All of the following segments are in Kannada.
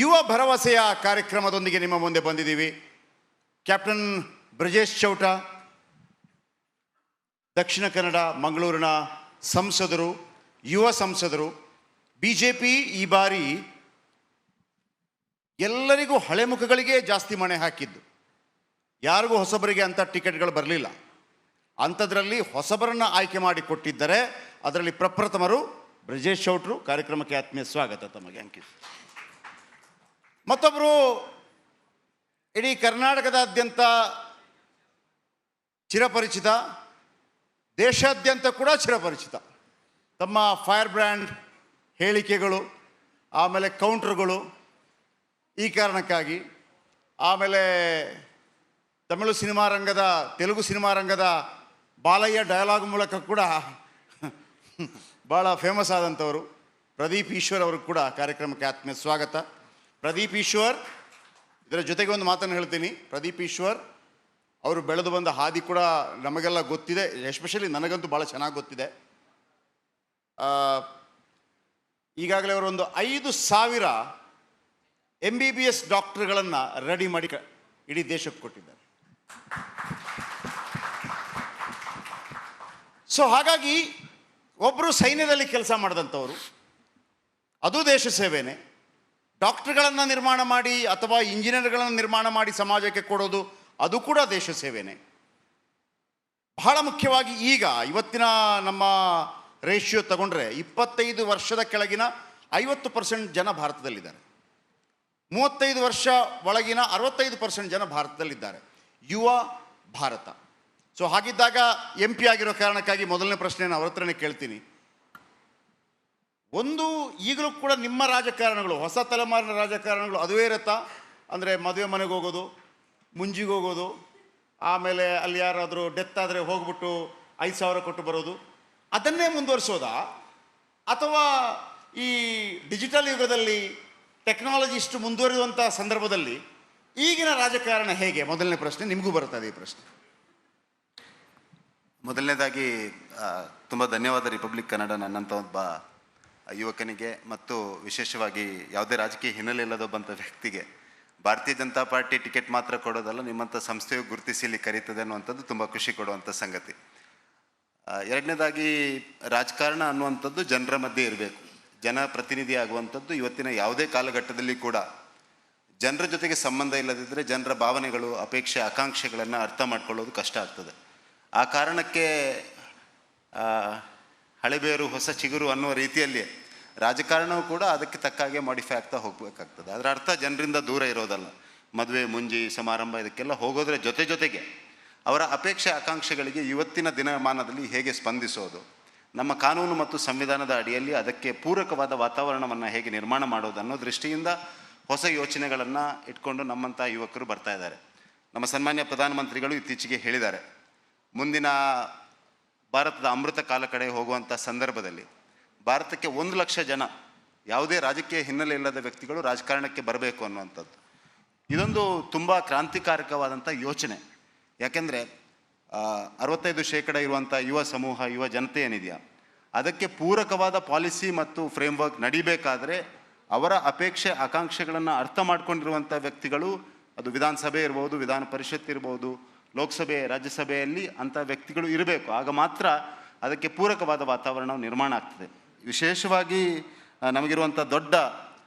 ಯುವ ಭರವಸೆಯ ಕಾರ್ಯಕ್ರಮದೊಂದಿಗೆ ನಿಮ್ಮ ಮುಂದೆ ಬಂದಿದ್ದೀವಿ. ಕ್ಯಾಪ್ಟನ್ ಬ್ರಜೇಶ್ ಚೌಟ, ದಕ್ಷಿಣ ಕನ್ನಡ ಮಂಗಳೂರಿನ ಸಂಸದರು, ಯುವ ಸಂಸದರು. BJP ಈ ಬಾರಿ ಎಲ್ಲರಿಗೂ ಹಳೆ ಮುಖಗಳಿಗೆ ಜಾಸ್ತಿ ಮಣೆ ಹಾಕಿದ್ದು, ಯಾರಿಗೂ ಹೊಸಬರಿಗೆ ಅಂತ ಟಿಕೆಟ್ಗಳು ಬರಲಿಲ್ಲ. ಅಂಥದ್ರಲ್ಲಿ ಹೊಸಬರನ್ನು ಆಯ್ಕೆ ಮಾಡಿ ಕೊಟ್ಟಿದ್ದರೆ ಅದರಲ್ಲಿ ಪ್ರಪ್ರಥಮರು ಬ್ರಜೇಶ್ ಚೌಟ್ರು. ಕಾರ್ಯಕ್ರಮಕ್ಕೆ ಆತ್ಮೀಯ ಸ್ವಾಗತ ತಮಗೆ. ಅಂಕಿತ್. ಮತ್ತೊಬ್ಬರು ಇಡೀ ಕರ್ನಾಟಕದಾದ್ಯಂತ ಚಿರಪರಿಚಿತ, ದೇಶಾದ್ಯಂತ ಕೂಡ ಚಿರಪರಿಚಿತ. ತಮ್ಮ ಫೈರ್ ಬ್ರ್ಯಾಂಡ್ ಹೇಳಿಕೆಗಳು, ಆಮೇಲೆ ಕೌಂಟ್ರುಗಳು, ಈ ಕಾರಣಕ್ಕಾಗಿ, ಆಮೇಲೆ ತೆಲುಗು ಸಿನಿಮಾ ರಂಗದ ಬಾಲಯ್ಯ ಡಯಲಾಗ್ ಮೂಲಕ ಕೂಡ ಭಾಳ ಫೇಮಸ್ ಆದಂಥವರು ಪ್ರದೀಪ್ ಈಶ್ವರ್ ಅವರು ಕೂಡ ಕಾರ್ಯಕ್ರಮಕ್ಕೆ ಆತ್ಮೀಯ ಸ್ವಾಗತ. ಪ್ರದೀಪ್ ಈಶ್ವರ್, ಇದರ ಜೊತೆಗೆ ಒಂದು ಮಾತನ್ನು ಹೇಳ್ತೀನಿ. ಪ್ರದೀಪ್ ಈಶ್ವರ್ ಅವರು ಬೆಳೆದು ಬಂದ ಹಾದಿ ಕೂಡ ನಮಗೆಲ್ಲ ಗೊತ್ತಿದೆ, ಎಸ್ಪೆಷಲಿ ನನಗಂತೂ ಭಾಳ ಚೆನ್ನಾಗಿ ಗೊತ್ತಿದೆ. ಈಗಾಗಲೇ ಅವರು ಒಂದು 5,000 MBBS ಡಾಕ್ಟರ್ಗಳನ್ನು ರೆಡಿ ಮಾಡಿ ಇಡೀ ದೇಶಕ್ಕೆ ಕೊಟ್ಟಿದ್ದಾರೆ. ಸೊ ಹಾಗಾಗಿ ಒಬ್ಬರು ಸೈನ್ಯದಲ್ಲಿ ಕೆಲಸ ಮಾಡಿದಂಥವರು, ಅದು ದೇಶ ಸೇವೆನೇ. ಡಾಕ್ಟರ್ಗಳನ್ನು ನಿರ್ಮಾಣ ಮಾಡಿ ಅಥವಾ ಇಂಜಿನಿಯರ್ಗಳನ್ನು ನಿರ್ಮಾಣ ಮಾಡಿ ಸಮಾಜಕ್ಕೆ ಕೊಡೋದು, ಅದು ಕೂಡ ದೇಶ ಸೇವೆನೇ. ಬಹಳ ಮುಖ್ಯವಾಗಿ ಇವತ್ತಿನ ನಮ್ಮ ರೇಷಿಯೋ ತಗೊಂಡ್ರೆ 25 ವರ್ಷದ ಕೆಳಗಿನ 50% ಜನ ಭಾರತದಲ್ಲಿದ್ದಾರೆ, 35 ವರ್ಷ ಒಳಗಿನ 65% ಜನ ಭಾರತದಲ್ಲಿದ್ದಾರೆ. ಯುವ ಭಾರತ. ಸೊ ಹಾಗಿದ್ದಾಗ MP ಆಗಿರೋ ಕಾರಣಕ್ಕಾಗಿ ಮೊದಲನೇ ಪ್ರಶ್ನೆಯನ್ನು ಅವ್ರ ಹತ್ರನೇ ಕೇಳ್ತೀನಿ. ಒಂದು, ಈಗಲೂ ಕೂಡ ನಿಮ್ಮ ರಾಜಕಾರಣಗಳು, ಹೊಸ ತಲೆಮಾರಿನ ರಾಜಕಾರಣಗಳು ಅದುವೇ ಇರುತ್ತಾ? ಅಂದರೆ ಮದುವೆ ಮನೆಗೆ ಹೋಗೋದು, ಮುಂಜಿಗೆ ಹೋಗೋದು, ಆಮೇಲೆ ಅಲ್ಲಿ ಯಾರಾದರೂ ಡೆತ್ ಆದರೆ ಹೋಗ್ಬಿಟ್ಟು 5,000 ಕೊಟ್ಟು ಬರೋದು, ಅದನ್ನೇ ಮುಂದುವರಿಸೋದಾ? ಅಥವಾ ಈ ಡಿಜಿಟಲ್ ಯುಗದಲ್ಲಿ ಟೆಕ್ನಾಲಜಿ ಇಷ್ಟು ಮುಂದುವರಿಯುವಂಥ ಸಂದರ್ಭದಲ್ಲಿ ಈಗಿನ ರಾಜಕಾರಣ ಹೇಗೆ? ಮೊದಲನೇ ಪ್ರಶ್ನೆ ನಿಮಗೂ ಬರ್ತದೆ ಈ ಪ್ರಶ್ನೆ. ಮೊದಲನೇದಾಗಿ ತುಂಬ ಧನ್ಯವಾದ ರಿಪಬ್ಲಿಕ್ ಕನ್ನಡ ನನ್ನಂಥ ಒಬ್ಬ ಯುವಕನಿಗೆ ಮತ್ತು ವಿಶೇಷವಾಗಿ ಯಾವುದೇ ರಾಜಕೀಯ ಹಿನ್ನೆಲೆ ಇಲ್ಲದೊಬ್ಬಂಥ ವ್ಯಕ್ತಿಗೆ ಭಾರತೀಯ ಜನತಾ ಪಾರ್ಟಿ ಟಿಕೆಟ್ ಮಾತ್ರ ಕೊಡೋದಲ್ಲ, ನಿಮ್ಮಂಥ ಸಂಸ್ಥೆಯು ಗುರುತಿಸಿ ಇಲ್ಲಿ ಕರೀತದೆ ಅನ್ನುವಂಥದ್ದು ತುಂಬ ಖುಷಿ ಕೊಡುವಂಥ ಸಂಗತಿ. ಎರಡನೇದಾಗಿ ರಾಜಕಾರಣ ಅನ್ನುವಂಥದ್ದು ಜನರ ಮಧ್ಯೆ ಇರಬೇಕು. ಜನಪ್ರತಿನಿಧಿ ಆಗುವಂಥದ್ದು ಇವತ್ತಿನ ಯಾವುದೇ ಕಾಲಘಟ್ಟದಲ್ಲಿ ಕೂಡ ಜನರ ಜೊತೆಗೆ ಸಂಬಂಧ ಇಲ್ಲದಿದ್ದರೆ ಜನರ ಭಾವನೆಗಳು, ಅಪೇಕ್ಷೆ, ಆಕಾಂಕ್ಷೆಗಳನ್ನು ಅರ್ಥ ಮಾಡ್ಕೊಳ್ಳೋದು ಕಷ್ಟ ಆಗ್ತದೆ. ಆ ಕಾರಣಕ್ಕೆ ಹಳೆಬೇರು ಹೊಸ ಚಿಗುರು ಅನ್ನುವ ರೀತಿಯಲ್ಲಿ ರಾಜಕಾರಣವೂ ಕೂಡ ಅದಕ್ಕೆ ತಕ್ಕ ಹಾಗೆ ಮಾಡಿಫೈ ಆಗ್ತಾ ಹೋಗಬೇಕಾಗ್ತದೆ. ಅದರ ಅರ್ಥ ಜನರಿಂದ ದೂರ ಇರೋದಲ್ಲ. ಮದುವೆ ಮುಂಜಿ ಸಮಾರಂಭ ಇದಕ್ಕೆಲ್ಲ ಹೋಗೋದ್ರೆ ಜೊತೆಗೆ ಅವರ ಅಪೇಕ್ಷೆ ಆಕಾಂಕ್ಷೆಗಳಿಗೆ ಇವತ್ತಿನ ದಿನಮಾನದಲ್ಲಿ ಹೇಗೆ ಸ್ಪಂದಿಸೋದು, ನಮ್ಮ ಕಾನೂನು ಮತ್ತು ಸಂವಿಧಾನದ ಅಡಿಯಲ್ಲಿ ಅದಕ್ಕೆ ಪೂರಕವಾದ ವಾತಾವರಣವನ್ನು ಹೇಗೆ ನಿರ್ಮಾಣ ಮಾಡೋದು ಅನ್ನೋ ದೃಷ್ಟಿಯಿಂದ ಹೊಸ ಯೋಚನೆಗಳನ್ನು ಇಟ್ಕೊಂಡು ನಮ್ಮಂಥ ಯುವಕರು ಬರ್ತಾ ಇದ್ದಾರೆ. ನಮ್ಮ ಸನ್ಮಾನ್ಯ ಪ್ರಧಾನಮಂತ್ರಿಗಳು ಇತ್ತೀಚೆಗೆ ಹೇಳಿದ್ದಾರೆ, ಮುಂದಿನ ಭಾರತದ ಅಮೃತ ಕಾಲ ಕಡೆ ಹೋಗುವಂಥ ಸಂದರ್ಭದಲ್ಲಿ ಭಾರತಕ್ಕೆ 1 ಲಕ್ಷ ಜನ ಯಾವುದೇ ರಾಜಕೀಯ ಹಿನ್ನೆಲೆ ಇಲ್ಲದ ವ್ಯಕ್ತಿಗಳು ರಾಜಕಾರಣಕ್ಕೆ ಬರಬೇಕು ಅನ್ನುವಂಥದ್ದು. ಇದೊಂದು ತುಂಬ ಕ್ರಾಂತಿಕಾರಕವಾದಂಥ ಯೋಚನೆ. ಯಾಕೆಂದರೆ 65% ಇರುವಂಥ ಯುವ ಸಮೂಹ, ಯುವ ಜನತೆ ಏನಿದೆಯಾ, ಅದಕ್ಕೆ ಪೂರಕವಾದ ಪಾಲಿಸಿ ಮತ್ತು ಫ್ರೇಮ್ವರ್ಕ್ ನಡಿಬೇಕಾದರೆ ಅವರ ಅಪೇಕ್ಷೆ ಆಕಾಂಕ್ಷೆಗಳನ್ನು ಅರ್ಥ ಮಾಡ್ಕೊಂಡಿರುವಂಥ ವ್ಯಕ್ತಿಗಳು, ಅದು ವಿಧಾನಸಭೆ ಇರ್ಬೋದು, ವಿಧಾನ ಪರಿಷತ್ ಇರ್ಬೋದು, ಲೋಕಸಭೆ, ರಾಜ್ಯಸಭೆಯಲ್ಲಿ ಅಂಥ ವ್ಯಕ್ತಿಗಳು ಇರಬೇಕು. ಆಗ ಮಾತ್ರ ಅದಕ್ಕೆ ಪೂರಕವಾದ ವಾತಾವರಣ ನಿರ್ಮಾಣ ಆಗ್ತದೆ. ವಿಶೇಷವಾಗಿ ನಮಗಿರುವಂಥ ದೊಡ್ಡ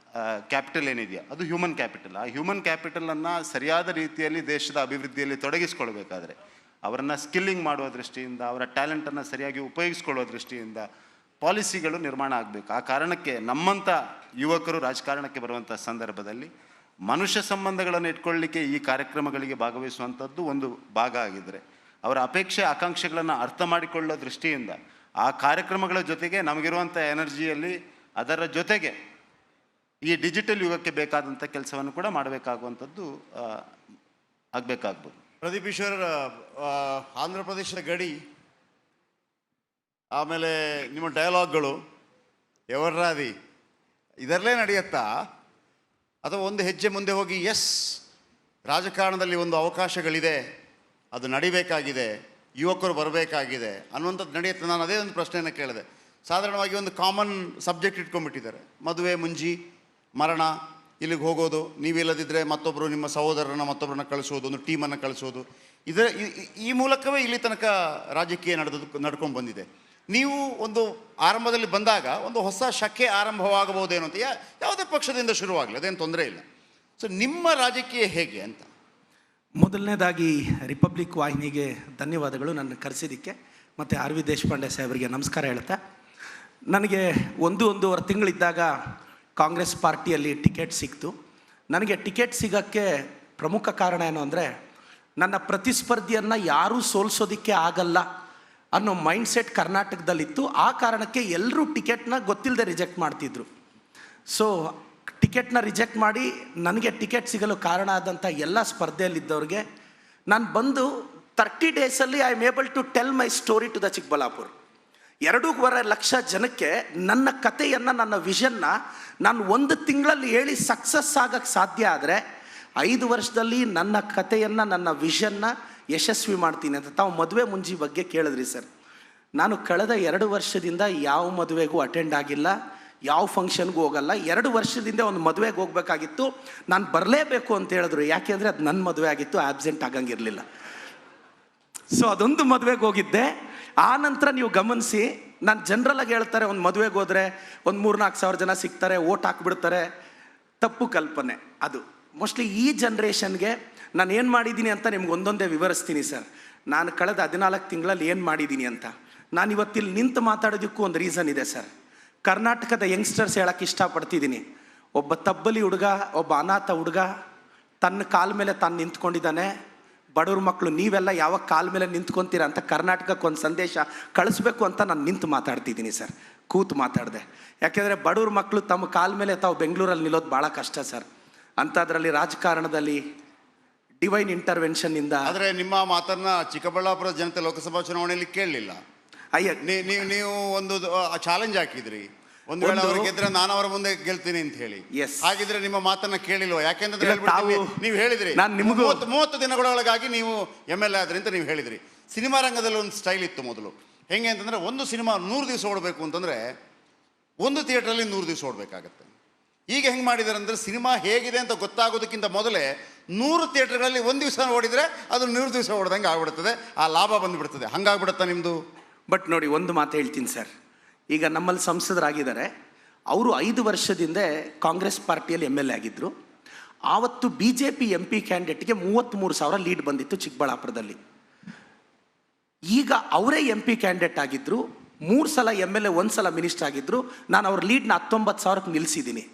ಕ್ಯಾಪಿಟಲ್ ಏನಿದೆಯಾ ಅದು ಹ್ಯೂಮನ್ ಕ್ಯಾಪಿಟಲ್. ಆ ಹ್ಯೂಮನ್ ಕ್ಯಾಪಿಟಲನ್ನು ಸರಿಯಾದ ರೀತಿಯಲ್ಲಿ ದೇಶದ ಅಭಿವೃದ್ಧಿಯಲ್ಲಿ ತೊಡಗಿಸ್ಕೊಳ್ಬೇಕಾದ್ರೆ ಅವರನ್ನು ಸ್ಕಿಲ್ಲಿಂಗ್ ಮಾಡುವ ದೃಷ್ಟಿಯಿಂದ, ಅವರ ಟ್ಯಾಲೆಂಟನ್ನು ಸರಿಯಾಗಿ ಉಪಯೋಗಿಸ್ಕೊಳ್ಳೋ ದೃಷ್ಟಿಯಿಂದ ಪಾಲಿಸಿಗಳು ನಿರ್ಮಾಣ ಆಗಬೇಕು. ಆ ಕಾರಣಕ್ಕೆ ನಮ್ಮಂಥ ಯುವಕರು ರಾಜಕಾರಣಕ್ಕೆ ಬರುವಂಥ ಸಂದರ್ಭದಲ್ಲಿ ಮನುಷ್ಯ ಸಂಬಂಧಗಳನ್ನು ಇಟ್ಕೊಳ್ಳಲಿಕ್ಕೆ ಈ ಕಾರ್ಯಕ್ರಮಗಳಿಗೆ ಭಾಗವಹಿಸುವಂಥದ್ದು ಒಂದು ಭಾಗ ಆಗಿದ್ದರೆ, ಅವರ ಅಪೇಕ್ಷೆ ಆಕಾಂಕ್ಷೆಗಳನ್ನು ಅರ್ಥ ಮಾಡಿಕೊಳ್ಳೋ ದೃಷ್ಟಿಯಿಂದ ಆ ಕಾರ್ಯಕ್ರಮಗಳ ಜೊತೆಗೆ ನಮಗಿರುವಂಥ ಎನರ್ಜಿಯಲ್ಲಿ ಅದರ ಜೊತೆಗೆ ಈ ಡಿಜಿಟಲ್ ಯುಗಕ್ಕೆ ಬೇಕಾದಂಥ ಕೆಲಸವನ್ನು ಕೂಡ ಮಾಡಬೇಕಾಗುವಂಥದ್ದು ಆಗಬೇಕಾಗ್ಬೋದು. ಪ್ರದೀಪ್ ಈಶ್ವರ್, ಆಂಧ್ರ ಪ್ರದೇಶದ ಗಡಿ, ಆಮೇಲೆ ನಿಮ್ಮ ಡಯಲಾಗ್ಗಳು ಎವರ್ರಾದಿ ಇದರಲ್ಲೇ ನಡೆಯುತ್ತಾ, ಅಥವಾ ಒಂದು ಹೆಜ್ಜೆ ಮುಂದೆ ಹೋಗಿ ಎಸ್ ರಾಜಕಾರಣದಲ್ಲಿ ಒಂದು ಅವಕಾಶಗಳಿದೆ, ಅದು ನಡಿಬೇಕಾಗಿದೆ, ಯುವಕರು ಬರಬೇಕಾಗಿದೆ ಅನ್ನುವಂಥದ್ದು ನಡೆಯುತ್ತೆ? ನಾನು ಅದೇ ಒಂದು ಪ್ರಶ್ನೆಯನ್ನು ಕೇಳಿದೆ. ಸಾಧಾರಣವಾಗಿ ಒಂದು ಕಾಮನ್ ಸಬ್ಜೆಕ್ಟ್ ಇಟ್ಕೊಂಡ್ಬಿಟ್ಟಿದ್ದಾರೆ, ಮದುವೆ ಮುಂಜಿ ಮರಣ ಇಲ್ಲಿಗೆ ಹೋಗೋದು, ನೀವಿಲ್ಲದಿದ್ದರೆ ಮತ್ತೊಬ್ಬರು ನಿಮ್ಮ ಮತ್ತೊಬ್ಬರನ್ನ ಕಳಿಸೋದು, ಒಂದು ಟೀಮನ್ನು ಕಳಿಸೋದು, ಈ ಮೂಲಕವೇ ಇಲ್ಲಿ ತನಕ ರಾಜಕೀಯ ನಡ್ಕೊಂಡು ಬಂದಿದೆ. ನೀವು ಒಂದು ಆರಂಭದಲ್ಲಿ ಬಂದಾಗ ಒಂದು ಹೊಸ ಶಕೆ ಆರಂಭವಾಗಬಹುದೇನೋ ಅಂತ ಯಾವುದೇ ಪಕ್ಷದಿಂದ ಶುರುವಾಗಲಿ, ಅದೇನು ತೊಂದರೆ ಇಲ್ಲ. ಸೊ ನಿಮ್ಮ ರಾಜಕೀಯ ಹೇಗೆ ಅಂತ? ಮೊದಲನೇದಾಗಿ ರಿಪಬ್ಲಿಕ್ ವಾಹಿನಿಗೆ ಧನ್ಯವಾದಗಳು ನನ್ನ ಕರೆಸಿದ್ದಕ್ಕೆ, ಮತ್ತು ಆರ್ ವಿ ದೇಶಪಾಂಡೆ ಸಾಹೇಬರಿಗೆ ನಮಸ್ಕಾರ ಹೇಳ್ತಾ. ನನಗೆ ಒಂದೂವರೆ ತಿಂಗಳಿದ್ದಾಗ ಕಾಂಗ್ರೆಸ್ ಪಾರ್ಟಿಯಲ್ಲಿ ಟಿಕೆಟ್ ಸಿಕ್ತು. ನನಗೆ ಟಿಕೆಟ್ ಸಿಗೋಕ್ಕೆ ಪ್ರಮುಖ ಕಾರಣ ಏನು ಅಂದರೆ, ನನ್ನ ಪ್ರತಿಸ್ಪರ್ಧಿಯನ್ನು ಯಾರೂ ಸೋಲಿಸೋದಕ್ಕೆ ಆಗಲ್ಲ ಅನ್ನೋ ಮೈಂಡ್ಸೆಟ್ ಕರ್ನಾಟಕದಲ್ಲಿತ್ತು. ಆ ಕಾರಣಕ್ಕೆ ಎಲ್ಲರೂ ಟಿಕೆಟ್ನ ಗೊತ್ತಿಲ್ಲದೆ ರಿಜೆಕ್ಟ್ ಮಾಡ್ತಿದ್ರು. ಸೊ ಟಿಕೆಟ್ನ ರಿಜೆಕ್ಟ್ ಮಾಡಿ ನನಗೆ ಟಿಕೆಟ್ ಸಿಗಲು ಕಾರಣ ಆದಂಥ ಎಲ್ಲ ಸ್ಪರ್ಧೆಯಲ್ಲಿದ್ದವ್ರಿಗೆ ನಾನು ಬಂದು 30 ಡೇಸಲ್ಲಿ I am able to tell my story to the Chikkaballapur. 2.5 lakh ಜನಕ್ಕೆ ನನ್ನ ಕಥೆಯನ್ನು, ನನ್ನ ವಿಷನ್ನ ನಾನು 1 ತಿಂಗಳಲ್ಲಿ ಹೇಳಿ ಸಕ್ಸಸ್ ಆಗೋಕ್ಕೆ ಸಾಧ್ಯ ಆದರೆ 5 ವರ್ಷದಲ್ಲಿ ನನ್ನ ಕಥೆಯನ್ನು, ನನ್ನ ವಿಷನ್ನ ಯಶಸ್ವಿ ಮಾಡ್ತೀನಿ ಅಂತ. ತಾವು ಮದುವೆ ಮುಂಜಿ ಬಗ್ಗೆ ಕೇಳಿದ್ರಿ ಸರ್. ನಾನು ಕಳೆದ 2 ವರ್ಷದಿಂದ ಯಾವ ಮದುವೆಗೂ ಅಟೆಂಡ್ ಆಗಿಲ್ಲ, ಯಾವ ಫಂಕ್ಷನ್ಗೂ ಹೋಗಲ್ಲ. 2 ವರ್ಷದಿಂದ ಒಂದು ಮದುವೆಗೆ ಹೋಗ್ಬೇಕಾಗಿತ್ತು, ನಾನು ಬರಲೇಬೇಕು ಅಂತ ಹೇಳಿದ್ರು. ಯಾಕೆಂದರೆ ಅದು ನನ್ನ ಮದುವೆ ಆಗಿತ್ತು, ಆಬ್ಸೆಂಟ್ ಆಗಂಗಿರಲಿಲ್ಲ. ಸೊ ಅದೊಂದು ಮದುವೆಗೆ ಹೋಗಿದ್ದೆ. ಆ ನಂತರ ನೀವು ಗಮನಿಸಿ, ನಾನು ಜನರಲಾಗಿ ಹೇಳ್ತಾರೆ, ಒಂದು ಮದುವೆಗೆ ಹೋದರೆ ಒಂದು 3-4 ಸಾವಿರ ಜನ ಸಿಗ್ತಾರೆ, ಓಟ್ ಹಾಕ್ಬಿಡ್ತಾರೆ. ತಪ್ಪು ಕಲ್ಪನೆ ಅದು. ಮೋಸ್ಟ್ಲಿ ಈ ಜನ್ರೇಷನ್ಗೆ ನಾನು ಏನು ಮಾಡಿದ್ದೀನಿ ಅಂತ ನಿಮ್ಗೆ ಒಂದೊಂದೇ ವಿವರಿಸ್ತೀನಿ ಸರ್. ನಾನು ಕಳೆದ 14 ತಿಂಗಳಲ್ಲಿ ಏನು ಮಾಡಿದ್ದೀನಿ ಅಂತ. ನಾನು ಇವತ್ತಿಲ್ಲಿ ನಿಂತು ಮಾತಾಡೋದಕ್ಕೂ ಒಂದು ರೀಸನ್ ಇದೆ ಸರ್. ಕರ್ನಾಟಕದ ಯಂಗ್ಸ್ಟರ್ಸ್ ಹೇಳೋಕ್ಕೆ ಇಷ್ಟಪಡ್ತಿದ್ದೀನಿ. ಒಬ್ಬ ತಬ್ಬಲಿ ಹುಡುಗ, ಒಬ್ಬ ಅನಾಥ ಹುಡುಗ ತನ್ನ ಕಾಲ ಮೇಲೆ ತಾನು ನಿಂತ್ಕೊಂಡಿದ್ದಾನೆ. ಬಡವ್ರ ಮಕ್ಕಳು ನೀವೆಲ್ಲ ಯಾವಾಗ ಕಾಲ ಮೇಲೆ ನಿಂತ್ಕೊತೀರ ಅಂತ ಕರ್ನಾಟಕಕ್ಕೆ ಒಂದು ಸಂದೇಶ ಕಳಿಸ್ಬೇಕು ಅಂತ ನಾನು ನಿಂತು ಮಾತಾಡ್ತಿದ್ದೀನಿ ಸರ್. ಕೂತು ಮಾತಾಡಿದೆ. ಯಾಕೆಂದರೆ ಬಡವ್ರ ಮಕ್ಕಳು ತಮ್ಮ ಕಾಲ ಮೇಲೆ ತಾವು ಬೆಂಗಳೂರಲ್ಲಿ ನಿಲ್ಲೋದು ಭಾಳ ಕಷ್ಟ ಸರ್. ಅಂಥದ್ರಲ್ಲಿ ರಾಜಕಾರಣದಲ್ಲಿ ಡಿವೈನ್ ಇಂಟರ್ವೆನ್ಷನ್ನಿಂದ. ಆದರೆ ನಿಮ್ಮ ಮಾತನ್ನು ಚಿಕ್ಕಬಳ್ಳಾಪುರ ಜನತೆ ಲೋಕಸಭಾ ಚುನಾವಣೆಯಲ್ಲಿ ಕೇಳಲಿಲ್ಲ. ಅಯ್ಯ, ನೀವು ಒಂದು ಚಾಲೆಂಜ್ ಹಾಕಿದ್ರಿ, ಒಂದು ವೇಳೆ ಅವ್ರಿಗೆ ಗೆದ್ರೆ ನಾನು ಅವರ ಮುಂದೆ ಗೆಲ್ತೀನಿ ಅಂತ ಹೇಳಿ. ಹಾಗಿದ್ರೆ ನಿಮ್ಮ ಮಾತನ್ನ ಕೇಳಿಲ್ವ? ಯಾಕೆಂದ್ರೆ ನೀವು ಹೇಳಿದ್ರಿ ನಾನು ನಿಮಗೂ 30 ದಿನಗಳೊಳಗಾಗಿ ನೀವು MLA ಆದ್ರಿ ಅಂತ ನೀವು ಹೇಳಿದ್ರಿ. ಸಿನಿಮಾ ರಂಗದಲ್ಲಿ ಒಂದು ಸ್ಟೈಲ್ ಇತ್ತು ಮೊದಲು. ಹೆಂಗೆ ಅಂತಂದ್ರೆ, ಒಂದು ಸಿನಿಮಾ 100 ದಿವಸ ಓಡಬೇಕು ಅಂತಂದ್ರೆ ಒಂದು ಥಿಯೇಟ್ರಲ್ಲಿ 100 ದಿವಸ ಓಡಬೇಕಾಗತ್ತೆ. ಈಗ ಹೆಂಗೆ ಮಾಡಿದ್ದಾರೆ ಅಂದರೆ, ಸಿನಿಮಾ ಹೇಗಿದೆ ಅಂತ ಗೊತ್ತಾಗೋದಕ್ಕಿಂತ ಮೊದಲೇ 100 ಥಿಯೇಟರ್ಗಳಲ್ಲಿ 1 ದಿವಸ ಓಡಿದರೆ ಅದು 100 ದಿವಸ ಓಡ್ದಂಗೆ ಆಗ್ಬಿಡ್ತದೆ, ಆ ಲಾಭ ಬಂದುಬಿಡ್ತದೆ. ಹಂಗಾಗ್ಬಿಡುತ್ತಾ ನಿಮ್ಮದು? ಬಟ್ ನೋಡಿ, ಒಂದು ಮಾತು ಹೇಳ್ತೀನಿ ಸರ್. ಈಗ ನಮ್ಮಲ್ಲಿ ಸಂಸದರಾಗಿದ್ದಾರೆ, ಅವರು 5 ವರ್ಷದಿಂದ ಕಾಂಗ್ರೆಸ್ ಪಾರ್ಟಿಯಲ್ಲಿ MLA ಆಗಿದ್ದರು. ಆವತ್ತು BJP MP ಕ್ಯಾಂಡಿಡೇಟ್ಗೆ 33,000 ಲೀಡ್ ಬಂದಿತ್ತು ಚಿಕ್ಕಬಳ್ಳಾಪುರದಲ್ಲಿ. ಈಗ ಅವರೇ MP ಕ್ಯಾಂಡಿಡೇಟ್ ಆಗಿದ್ದರು, 3 ಸಲ MLA, 1 ಸಲ ಮಿನಿಸ್ಟರ್ ಆಗಿದ್ದರು. ನಾನು ಅವ್ರ ಲೀಡ್ನ 19,000ಕ್ಕೆ ನಿಲ್ಲಿಸಿದ್ದೀನಿ.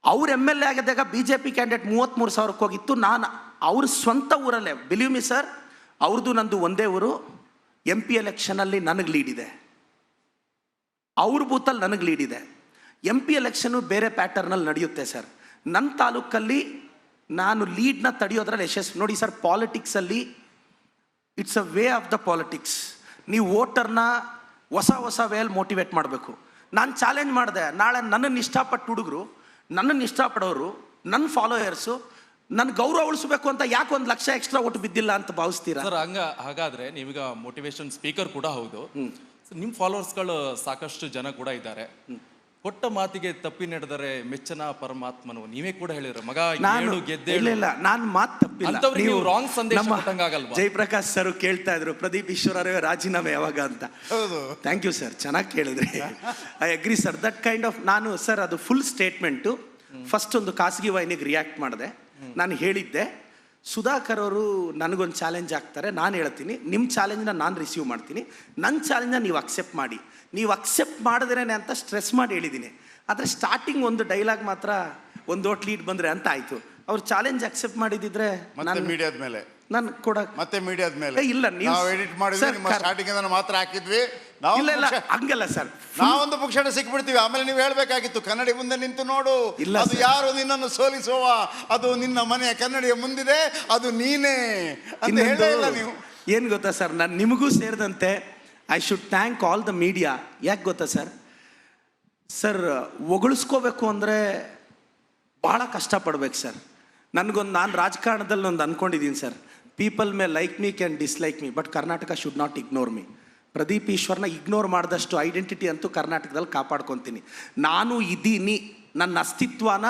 ಅವ್ರು MLA ಆಗಿದ್ದಾಗ BJP ಕ್ಯಾಂಡಿಡೇಟ್ 33,000ಕ್ಕೆ ಹೋಗಿತ್ತು. ನಾನು ಅವ್ರ ಸ್ವಂತ ಊರಲ್ಲೇ, ಬಿಲೀವ್ ಮಿ ಸರ್, ಅವ್ರದ್ದು ನಂದು ಒಂದೇ ಊರು. MP ಎಲೆಕ್ಷನಲ್ಲಿ ನನಗೆ ಲೀಡ್ ಇದೆ, ಅವ್ರ ಬೂತಲ್ಲಿ ನನಗೆ ಲೀಡ್ ಇದೆ. MP ಎಲೆಕ್ಷನ್ನು ಬೇರೆ ಪ್ಯಾಟರ್ನಲ್ಲಿ ನಡೆಯುತ್ತೆ ಸರ್. ನನ್ನ ತಾಲೂಕಲ್ಲಿ ನಾನು ಲೀಡ್ನ ತಡೆಯೋದ್ರಲ್ಲಿ ಯಶಸ್ವಿ. ನೋಡಿ ಸರ್, ಪಾಲಿಟಿಕ್ಸಲ್ಲಿ it's a way of the politics. ನೀವು ವೋಟರ್ನ ಹೊಸ ವೇಯಲ್ಲಿ ಮೋಟಿವೇಟ್ ಮಾಡಬೇಕು. ನಾನು ಚಾಲೆಂಜ್ ಮಾಡಿದೆ, ನಾಳೆ ನನ್ನನ್ನು ಇಷ್ಟಪಟ್ಟು ಹುಡುಗರು, ನನ್ನನ್ನು ಇಷ್ಟಪಡೋರು, ನನ್ನ ಫಾಲೋಯರ್ಸು ನನ್ನ ಗೌರವ ಉಳಿಸ್ಬೇಕು ಅಂತ ಯಾಕೆ 1 ಲಕ್ಷ ಎಕ್ಸ್ಟ್ರಾ ಓಟ್ ಬಿದ್ದಿಲ್ಲ ಅಂತ ಭಾವಿಸ್ತೀರಾ ಸರ್? ಹಾಗಾದ್ರೆ ನೀವೀಗ ಮೋಟಿವೇಶನ್ ಸ್ಪೀಕರ್ ಕೂಡ ಹೌದು. ನಿಮ್ಮ ಫಾಲೋವರ್ಸ್ಗಳು ಸಾಕಷ್ಟು ಜನ ಕೂಡ ಇದ್ದಾರೆ. ಕೊಟ್ಟ ಮಾತಿಗೆ ತಪ್ಪಿ ನಡೆದರೆ ಮೆಚ್ಚನ ಪರಮಾತ್ಮನು, ನೀವೇ ಕೂಡ ಹೇಳಿದ್ರು ಮಗ ಗೆದ್ದೆ. ಇಲ್ಲ, ನಾನು ಮಾತು ತಪ್ಪಿಲ್ಲ. ನೀವು ರಾಂಗ್ ಸಂದೇಶ ಕೊಟ್ಟಂಗಾಗಲ್ವಾ? ಜಯಪ್ರಕಾಶ್ ಸರ್ ಕೇಳ್ತಾ ಇದ್ರು, ಪ್ರದೀಪ್ ಈಶ್ವರ ರಾಜೀನಾಮೆ ಯಾವಾಗ ಅಂತ. ಥ್ಯಾಂಕ್ ಯು ಸರ್, ಚೆನ್ನಾಗಿ ಕೇಳಿದ್ರಿ. I agree sir, that kind of. ನಾನು ಸರ್ ಅದು ಫುಲ್ ಸ್ಟೇಟ್ಮೆಂಟು ಫಸ್ಟ್ ಒಂದು ಖಾಸಗಿ ವಾಹಿನಿಗೆ ರಿಯಾಕ್ಟ್ ಮಾಡಿದೆ. ನಾನು ಹೇಳಿದ್ದೆ, ಸುಧಾಕರ್ ಅವರು ನನಗೊಂದು ಚಾಲೆಂಜ್ ಆಗ್ತಾರೆ, ನಾನು ಹೇಳ್ತೀನಿ ನಿಮ್ಮ ಚಾಲೆಂಜ್ನ ನಾನು ರಿಸೀವ್ ಮಾಡ್ತೀನಿ, ನನ್ನ ಚಾಲೆಂಜ್ನ ನೀವು ಅಕ್ಸೆಪ್ಟ್ ಮಾಡಿ. ನೀವು ಅಕ್ಸೆಪ್ಟ್ ಮಾಡಿದ್ರೇನೆ ಅಂತ ಸ್ಟ್ರೆಸ್ ಮಾಡಿ ಹೇಳಿದ್ದೀನಿ. ಆದರೆ ಸ್ಟಾರ್ಟಿಂಗ್ ಒಂದು ಡೈಲಾಗ್ ಮಾತ್ರ 1 ಓಟ್ ಲೀಡ್ ಬಂದರೆ ಅಂತ ಆಯಿತು. ಅವ್ರು ಚಾಲೆಂಜ್ ಅಕ್ಸೆಪ್ಟ್ ಮಾಡಿದಿದ್ರೆ ನಾನು ಮೀಡಿಯಾದ ಮೇಲೆ ನಾನು ಕೊಡಕ್ಕೆ ಮತ್ತೆ ಮೀಡಿಯಾದ ಮೇಲೆ ಇಲ್ಲ, ನಾವು ಎಡಿಟ್ ಮಾಡಿದ್ವಿ, ನಿಮ್ಮ ಸ್ಟಾರ್ಟಿಂಗ್ ಇಂದ ಮಾತ್ರ ಹಾಕಿದ್ವಿ ನಾವು. ಇಲ್ಲ ಹಂಗಲ್ಲ ಸರ್, ನಾವೊಂದು ಪುಕ್ಷಣ ಸಿಕ್ಬಿಡ್ತೀವಿ, ಆಮೇಲೆ ನೀವು ಹೇಳ್ಬೇಕಾಗಿತ್ತು ಕನ್ನಡಿ ಮುಂದೆ ನಿಂತು ನೋಡು, ಅದು ಯಾರು ನಿನ್ನನ್ನು ಸೋಲಿಸುವ, ಅದು ನಿನ್ನ ಮನೆಯ ಕನ್ನಡಿಯ ಮುಂದಿದೆ, ಅದು ನೀನೇ ಅಂತ ಹೇಳಿಲ್ಲ ನೀವು. ಏನು ಗೊತ್ತಾ ಸರ್, ನಾನು ನಿಮಗೂ ಸೇರಿದಂತೆ I should thank all the media. ಯಾಕೆ ಗೊತ್ತಾ ಸರ್, ಹೊಗಳಿಸ್ಕೋಬೇಕು ಅಂದರೆ ಭಾಳ ಕಷ್ಟಪಡ್ಬೇಕು ಸರ್. ನಾನು ರಾಜಕಾರಣದಲ್ಲಿ ಒಂದು ಅಂದ್ಕೊಂಡಿದ್ದೀನಿ sir, people may like me can dislike me, but Karnataka should not ignore me. Pradeep ಈಶ್ವರ್ನ ಇಗ್ನೋರ್ ಮಾಡಿದಷ್ಟು ಐಡೆಂಟಿಟಿ ಅಂತೂ ಕರ್ನಾಟಕದಲ್ಲಿ ಕಾಪಾಡ್ಕೊತೀನಿ. ನಾನು ಇದ್ದೀನಿ, ನನ್ನ ಅಸ್ತಿತ್ವನ